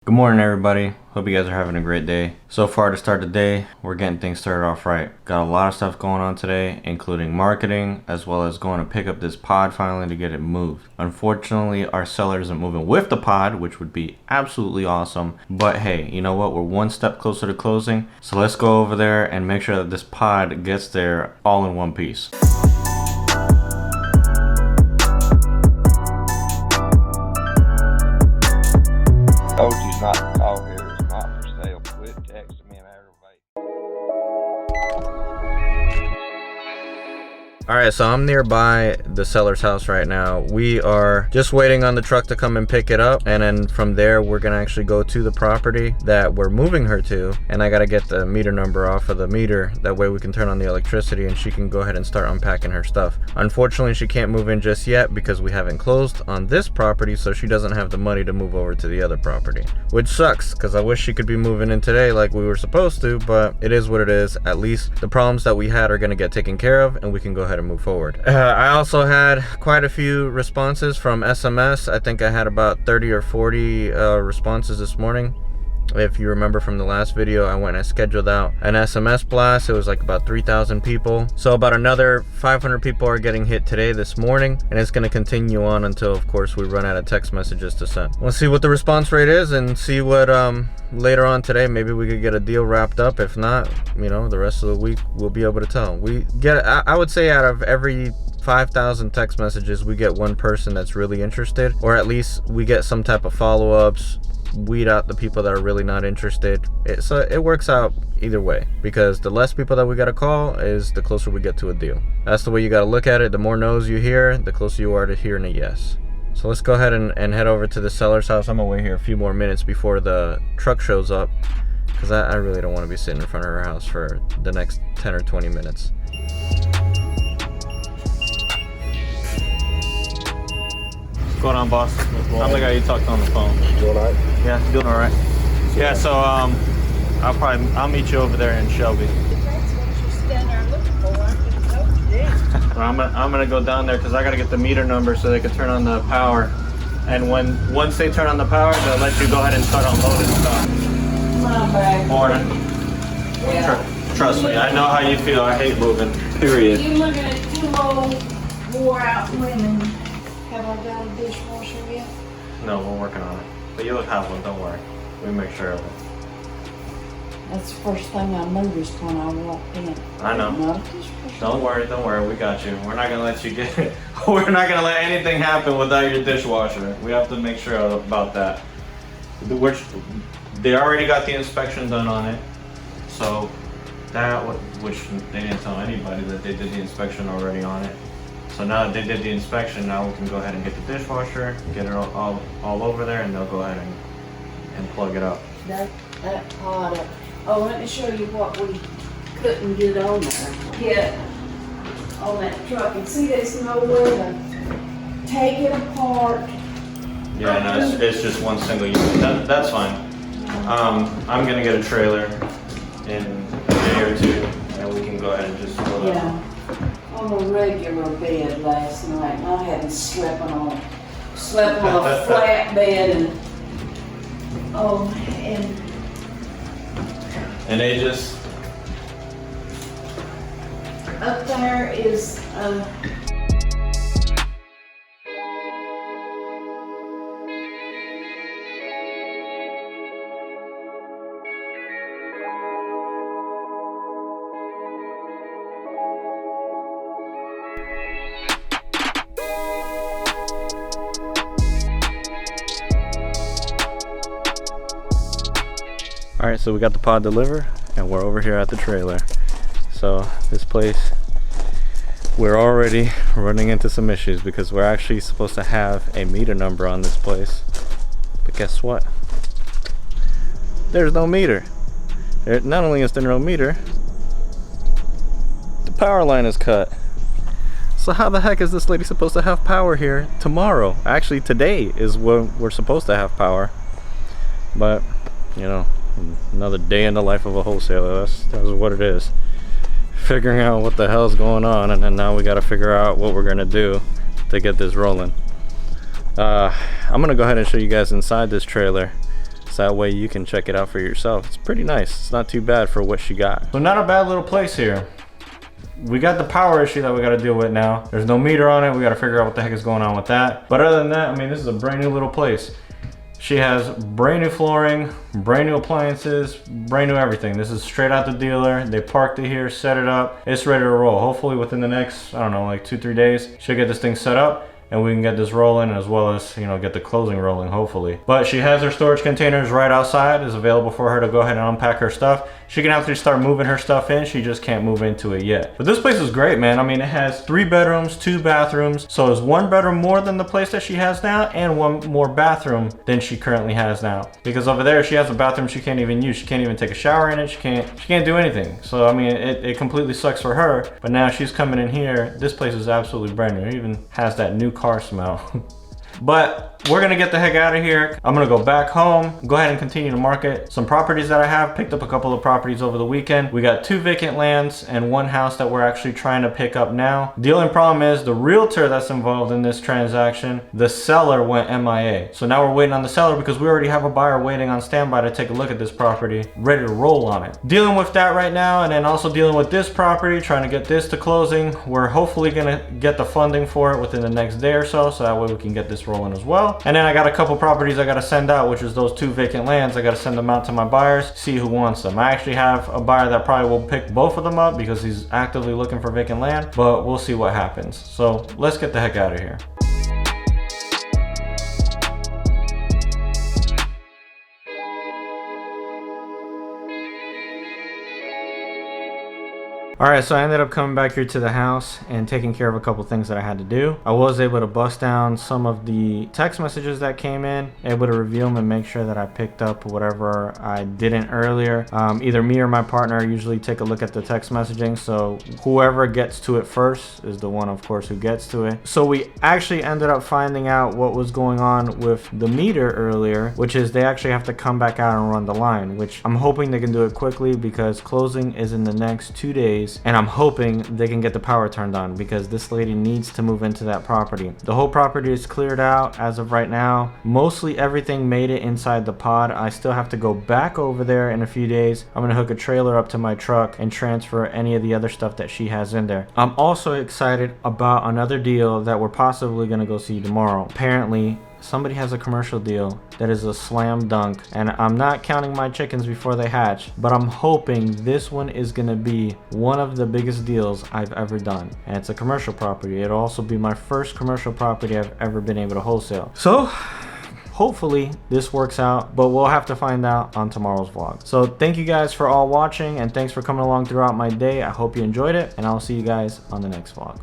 Good morning, everybody. Hope you guys are having a great day. So far to start the day, we're getting things started off right. Got a lot of stuff going on today, including marketing, as well as going to pick up this pod finally to get it moved. Unfortunately, our seller isn't moving with the pod, which would be absolutely awesome. But hey, you know what? We're one step closer to closing. So let's go over there and make sure that this pod gets there all in one piece. Told you not to call here. It's not for sale. Quit texting me and aggravate. Alright, so I'm nearby the seller's house right now. We are just waiting on the truck to come and pick it up, and then from there we're gonna actually go to the property that we're moving her to, and I gotta get the meter number off of the meter. That way we can turn on the electricity and she can go ahead and start unpacking her stuff. Unfortunately, she can't move in just yet because we haven't closed on this property, so she doesn't have the money to move over to the other property, which sucks because I wish she could be moving in today like we were supposed to, but it is what it is. At least the problems that we had are gonna get taken care of and we can go ahead and move forward. I also had quite a few responses from SMS. I think I had about 30 or 40 responses this morning. If you remember from the last video, I went and scheduled out an SMS blast. It was like about 3,000 people. So about another 500 people are getting hit today, this morning, and it's going to continue on until, of course, we run out of text messages to send. We'll see what the response rate is and see what later on today, maybe we could get a deal wrapped up. If not, you know, the rest of the week we'll be able to tell. We get, I would say, out of every 5,000 text messages, we get one person that's really interested, or at least we get some type of follow-ups, weed out the people that are really not interested. So it works out either way, because the less people that we got to call is the closer we get to a deal. That's the way you got to look at it. The more no's you hear, the closer you are to hearing a yes. So let's go ahead and head over to the seller's house. I'm gonna wait here a few more minutes before the truck shows up, because I really don't want to be sitting in front of her house for the next 10 or 20 minutes. What's going on, boss? I'm the guy you talked to on the phone. Doing all right? Yeah, doing all right. Yeah, so I'll meet you over there in Shelby. That's what you're standing there looking for. I can help you. I'm gonna go down there because I gotta get the meter number so they can turn on the power. And once they turn on the power, they'll let you go ahead and start unloading stuff. Come back. Morning. Yeah. Trust me, I know how you feel. I hate moving. Period. You looking at two old, wore out women. Have I got a dishwasher yet? No, we're working on it. But you'll have one. Don't worry. We make sure of it. That's the first thing I noticed when I walked in. I know. Not a dishwasher. Don't worry. We got you. We're not gonna let you get. We're not gonna let anything happen without your dishwasher. We have to make sure about that. Which they already got the inspection done on it, so which they didn't tell anybody that they did the inspection already on it. So now that they did the inspection, now we can go ahead and get the dishwasher, get it all over there, and they'll go ahead and plug it up. That pot up. Oh, let me show you what we couldn't get on there. Get on that truck. And see, there's nowhere to take it apart. Yeah, no, it's just one single unit. That's fine. I'm gonna get a trailer in a day or two, and we can go ahead and just fill it up. Yeah. On a regular bed last night, and I hadn't slept on a flat bed, and And they just up there is Alright, so we got the pod delivered and we're over here at the trailer. So this place, we're already running into some issues because we're actually supposed to have a meter number on this place. But guess what? There's no meter. Not only is there no meter, the power line is cut. So how the heck is this lady supposed to have power here tomorrow? Actually, today is when we're supposed to have power. But, you know, another day in the life of a wholesaler. That's what it is. Figuring out what the hell's going on, and then now we got to figure out what we're gonna do to get this rolling. I'm gonna go ahead and show you guys inside this trailer. so that way you can check it out for yourself. It's pretty nice. It's not too bad for what she got. So not a bad little place here. We got the power issue that we got to deal with now. There's no meter on it. We got to figure out what the heck is going on with that. But other than that, I mean, this is a brand new little place. She has brand new flooring, brand new appliances, brand new everything. This is straight out the dealer. They parked it here, set it up. It's ready to roll. Hopefully within the next, I don't know, like 2-3 days, she'll get this thing set up and we can get this rolling, as well as, you know, get the closing rolling, hopefully. But she has her storage containers right outside. It's available for her to go ahead and unpack her stuff. She can actually start moving her stuff in. She just can't move into it yet. But this place is great, man. I mean, it has 3 bedrooms, 2 bathrooms. So it's 1 bedroom more than the place that she has now, and 1 more bathroom than she currently has now. Because over there, she has a bathroom she can't even use. She can't even take a shower in it. She can't do anything. So I mean, it completely sucks for her. But now she's coming in here. This place is absolutely brand new. It even has that new car smell. But we're gonna get the heck out of here. I'm gonna go back home, go ahead and continue to market some properties that I have. Picked up a couple of properties over the weekend. We got 2 vacant lands and 1 house that we're actually trying to pick up now. The only problem is the realtor that's involved in this transaction, the seller went MIA. So now we're waiting on the seller because we already have a buyer waiting on standby to take a look at this property, ready to roll on it. Dealing with that right now, and then also dealing with this property, trying to get this to closing. We're hopefully gonna get the funding for it within the next day or so that way we can get this rolling as well. And then I got a couple properties I got to send out, which is those 2 vacant lands. I got to send them out to my buyers, see who wants them. I actually have a buyer that probably will pick both of them up because he's actively looking for vacant land, but we'll see what happens. So let's get the heck out of here. Alright, so I ended up coming back here to the house and taking care of a couple things that I had to do. I was able to bust down some of the text messages that came in, able to review them and make sure that I picked up whatever I didn't earlier. Either me or my partner usually take a look at the text messaging, so whoever gets to it first is the one, of course, who gets to it. So we actually ended up finding out what was going on with the meter earlier, which is they actually have to come back out and run the line, which I'm hoping they can do it quickly because closing is in the next 2 days. And I'm hoping they can get the power turned on because this lady needs to move into that property. The whole property is cleared out as of right now. Mostly everything made it inside the pod. I still have to go back over there in a few days. I'm gonna hook a trailer up to my truck and transfer any of the other stuff that she has in there. I'm also excited about another deal that we're possibly gonna go see tomorrow. Apparently, somebody has a commercial deal that is a slam dunk, and I'm not counting my chickens before they hatch, but I'm hoping this one is gonna be one of the biggest deals I've ever done. And it's a commercial property. It'll also be my first commercial property I've ever been able to wholesale. So hopefully this works out, but we'll have to find out on tomorrow's vlog. So thank you guys for all watching, and thanks for coming along throughout my day. I hope you enjoyed it, and I'll see you guys on the next vlog.